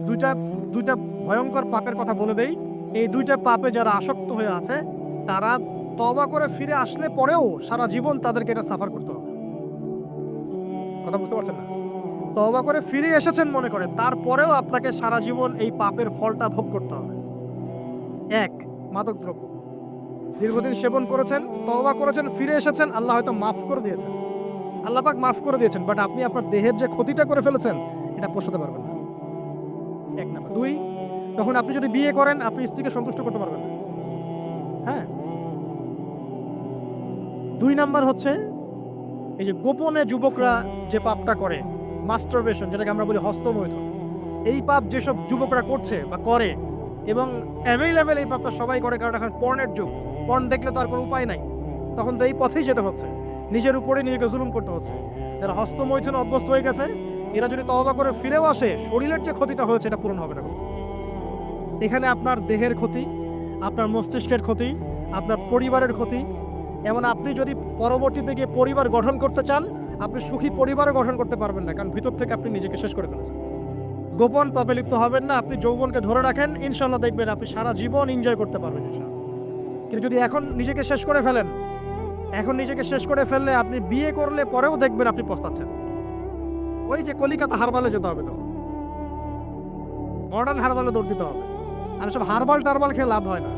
দুইটা দুইটা ভয়ঙ্কর পাপের কথা বলে দেই। এই দুইটা পাপে যারা আসক্ত হয়ে আছে তারা তওবা করে ফিরে আসলে পরেও সারা জীবন তাদেরকে এটা সাফার করতে হবে। কথা বুঝতে পারছেন না? তওবা করে ফিরে এসেছেন মনে করে, তারপরেও আপনাকে সারা জীবন এই পাপের ফলটা ভোগ করতে হবে। এক, মাদকদ্রব্য। দীর্ঘদিন সেবন করেছেন, তওবা করেছেন, ফিরে এসেছেন, আল্লাহ হয়তো মাফ করে দিয়েছেন, আল্লাহ পাক মাফ করে দিয়েছেন, বাট আপনি আপনার দেহের যে ক্ষতিটা করে ফেলেছেন এটা পোষাতে পারবেন না। এক নাম্বার। দুই, তখন আপনি যদি বিয়ে করেন আপনি স্ত্রীকে সন্তুষ্ট করতে পারবেন না। হ্যাঁ। দুই নাম্বার হচ্ছে এই যে গোপনে যুবকরা যে পাপটা করে, মাস্টারবেশন, যেটাকে আমরা বলি হস্তমৈথুন, এই পাপ যেসব যুবকরা করছে বা করে, এবং অ্যাভেলেবেল এই পাপটা সবাই করে, কারণ এখন পর্নের যুগ, পর্ন দেখলে তো আর কোনো উপায় নাই, তখন তো এই পথেই যেতে হচ্ছে, নিজের উপরে নিজেকে জুলুম করতে হচ্ছে। যারা হস্তমৈথুন অভ্যস্ত হয়ে গেছে এরা যদি তওবা করে ফিরেও আসে, শরীরের যে ক্ষতিটা হয়েছে এটা পূরণ হবে না। এখানে আপনার দেহের ক্ষতি, আপনার মস্তিষ্কের ক্ষতি, আপনার পরিবারের ক্ষতি, এমন আপনি যদি পরবর্তীতে গিয়ে পরিবার গঠন করতে চান আপনি সুখী পরিবারও গঠন করতে পারবেন না, কারণ ভিতর থেকে আপনি নিজেকে শেষ করে ফেলেছেন। গোপন পাপে লিপ্ত হবেন না, আপনি যৌবনকে ধরে রাখেন, ইনশাল্লাহ দেখবেন আপনি সারা জীবন এনজয় করতে পারবেন ইনশাল্লাহ। কিন্তু যদি এখন নিজেকে শেষ করে ফেলেন, এখন নিজেকে শেষ করে ফেললে আপনি বিয়ে করলে পরেও দেখবেন আপনি পস্তাচ্ছেন। ওই যে কলিকাতা হারবালে যেতে হবে, তো মডার্ন হারবালে দৌড় দিতে হবে। আর সব হারবাল টারবাল খেয়ে লাভ হয় না।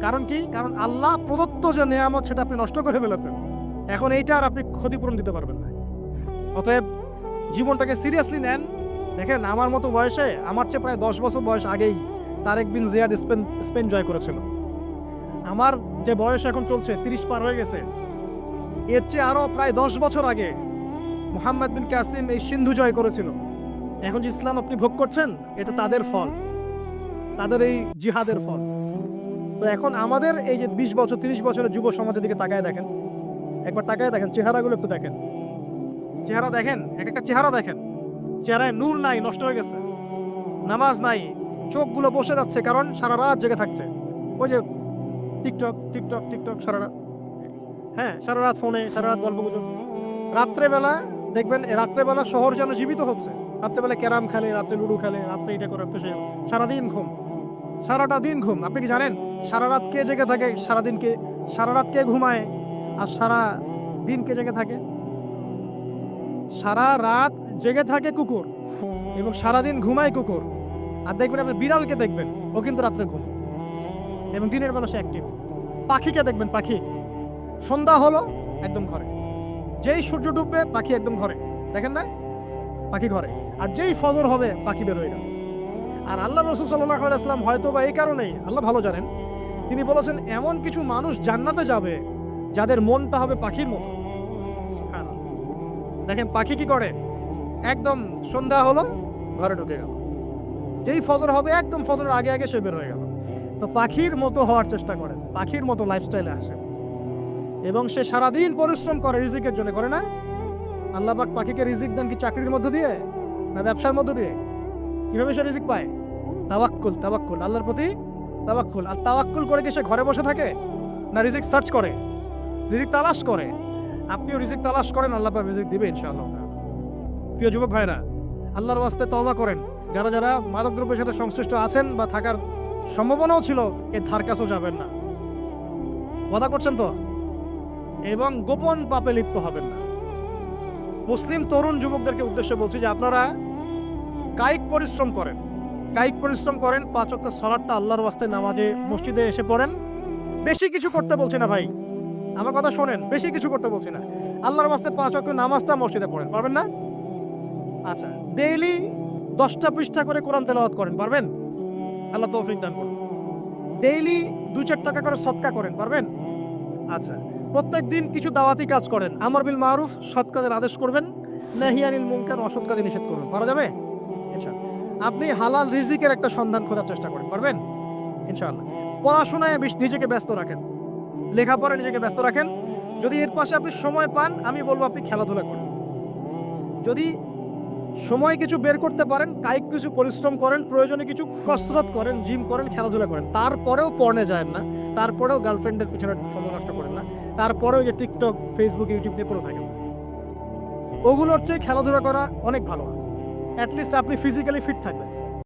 কারণ কি? কারণ আল্লাহ প্রদত্ত যে নেয়ামত সেটা আপনি নষ্ট করে ফেলেছেন, এখন এইটা আর আপনি ক্ষতিপূরণ দিতে পারবেন না। অতএব জীবনটাকে সিরিয়াসলি নেন। দেখেন আমার মতো বয়সে, আমার চেয়ে প্রায় 10 বছর বয়স আগেই তারেক বিন জিয়াদ স্পেন জয় করেছিল। আমার যে বয়স এখন চলছে 30 পার হয়ে গেছে, এর চেয়ে আরো প্রায় 10 বছর আগে মুহাম্মদ বিন কাসিম এই সিন্ধু জয় করেছিল। এখন যে ইসলাম আপনি ভোগ করছেন এটা তাদের ফল, তাদের এই জিহাদের ফল। তো এখন আমাদের এই যে 20 বছর 30 বছরের যুব সমাজের দিকে তাকায় দেখেন, একবার তাকায় দেখেন, চেহারাগুলো একটু দেখেন, চেহারা দেখেন, এক একটা চেহারা দেখেন, চেহারায় নূর নাই, নষ্ট হয়ে গেছে, নামাজ নাই, চোখগুলো বসে যাচ্ছে, কারণ সারা রাত জেগে থাকছে। ওই যে টিকটক টিকটক টিকটক সারা রাত, হ্যাঁ সারা রাত ফোনে, সারা রাত গল্প গুজব। রাত্রেবেলা দেখবেন, রাত্রেবেলা শহর যেন জীবিত হচ্ছে, রাত্রেবেলা ক্যারাম খেলে, রাত্রে লুডো খেলে, রাত্রে এটা করে, রাত্রে সে, সারাদিন ঘুম, সারাটা দিন ঘুম। আপনি কি জানেন সারা রাত কে জেগে থাকে, সারাদিন কে, সারা রাত কে ঘুমায় আর সারা দিন কে জেগে থাকে? সারা রাত জেগে থাকে কুকুর এবং সারাদিন ঘুমায় কুকুর। আর দেখবেন আপনি বিড়ালকে দেখবেন, ও কিন্তু রাত্রে ঘুম এবং দিনের বেলা সে অ্যাক্টিভ। পাখিকে দেখবেন, পাখি সন্ধ্যা হলো একদম ঘরে, যেই সূর্য ডুববে পাখি একদম ঘরে, দেখেন না? পাখি ঘরে। আর যেই ফজর হবে পাখি বের হয়ে গেল। আর আল্লাহ রাসূল সাল্লাল্লাহু আলাইহি ওয়াসাল্লাম হয়তো বা এই কারণেই, আল্লাহ ভালো জানেন, তিনি বলেছেন এমন কিছু মানুষ জান্নাতে যাবে যাদের মনটা হবে পাখির মতো। সুবহানাল্লাহ। দেখেন পাখি কি করে, একদম সন্ধ্যা হলো ঘরে ঢুকে গেল, যেই ফজর হবে একদম ফজরের আগে আগে সে বের হয়ে গেল। তো পাখির মতো হওয়ার চেষ্টা করেন, পাখির মতো লাইফস্টাইলে আসে, এবং সে সারাদিন পরিশ্রম করে রিজিকের জন্য, করে না? আল্লাহ পাক পাখিকে রিজিক দেন কি চাকরির মধ্যে দিয়ে না ব্যবসার মধ্যে দিয়ে? কিভাবে সে রিজিক পায়? তাওয়াক্কুল, তাওয়াক্কুল, আল্লাহর প্রতি তাওয়াক্কুল। আর তাওয়াক্কুল করে কি সে ঘরে বসে থাকে না রিজিক সার্চ করে, রিজিক তালাশ করে? আপনিও রিজিক তালাশ করেন, আল্লাহ পাক রিজিক দিবে ইনশাআল্লাহ। প্রিয় যুবক ভাইরা, আল্লাহর ওয়াস্তে তওবা করেন। যারা যারা মাদকদ্রব্যের সাথে সংশ্লিষ্ট আছেন বা থাকার সম্ভাবনাও ছিল, এর ধার কাছেও যাবেন না। ওয়াদা করছেন তো? এবং গোপন পাপে লিপ্ত হবেন না। মুসলিম তরুণ যুবকদেরকে উদ্দেশ্যে বলছি যে আপনারা কায়িক পরিশ্রম করেন, কায়িক পরিশ্রম করেন, 5 ওয়াক্ত সালাতটা আল্লাহর ওয়াস্তে নামাজে মসজিদে এসে পড়েন। বেশি কিছু করতে বলছি না ভাই, আমার কথা শোনেন, বেশি কিছু করতে বলছি না। আল্লাহর ওয়াস্তে 5 ওয়াক্ত নামাজটা মসজিদে পড়েন, পারবেন না? আচ্ছা, ডেইলি 10টা পৃষ্ঠা করে কোরআন তেলাওয়াত করেন, পারবেন? আল্লাহ তৌফিক দান করুন। ডেইলি 2-4 টাকা করে সদকা করেন, পারবেন? আচ্ছা, প্রত্যেক দিন কিছু দাওয়াতি কাজ করেন, আমর বিল মারুফ, সৎ কাজের আদেশ করবেন, নাহি আনিল মুনকার, অসৎ কাজে নিষেধ করবেন, পারা যাবে ইনশাআল্লাহ। আপনি হালাল রিজিকের একটা সন্ধান খোঁজার চেষ্টা করেন, পারবেন ইনশাআল্লাহ। পড়াশোনায় নিজেকে ব্যস্ত রাখেন, লেখাপড়ায় নিজেকে ব্যস্ত রাখেন। যদি এর পাশে আপনি সময় পান, আমি বলবো আপনি খেলাধুলা করেন। যদি সময় কিছু বের করতে পারেন, কায়িক কিছু পরিশ্রম করেন, প্রয়োজনে কিছু কসরত করেন, জিম করেন, খেলাধুলা করেন। তারপরেও পর্নে যায় না, তারপরেও গার্লফ্রেন্ডের পিছনে সময় নষ্ট করেন না, তারপরেও যে টিকটক, ফেসবুক, ইউটিউব নিয়ে পড়ে থাকেন, ওগুলোর চেয়ে খেলাধুলা করা অনেক ভালো আছে। অ্যাটলিস্ট আপনি ফিজিক্যালি ফিট থাকবেন।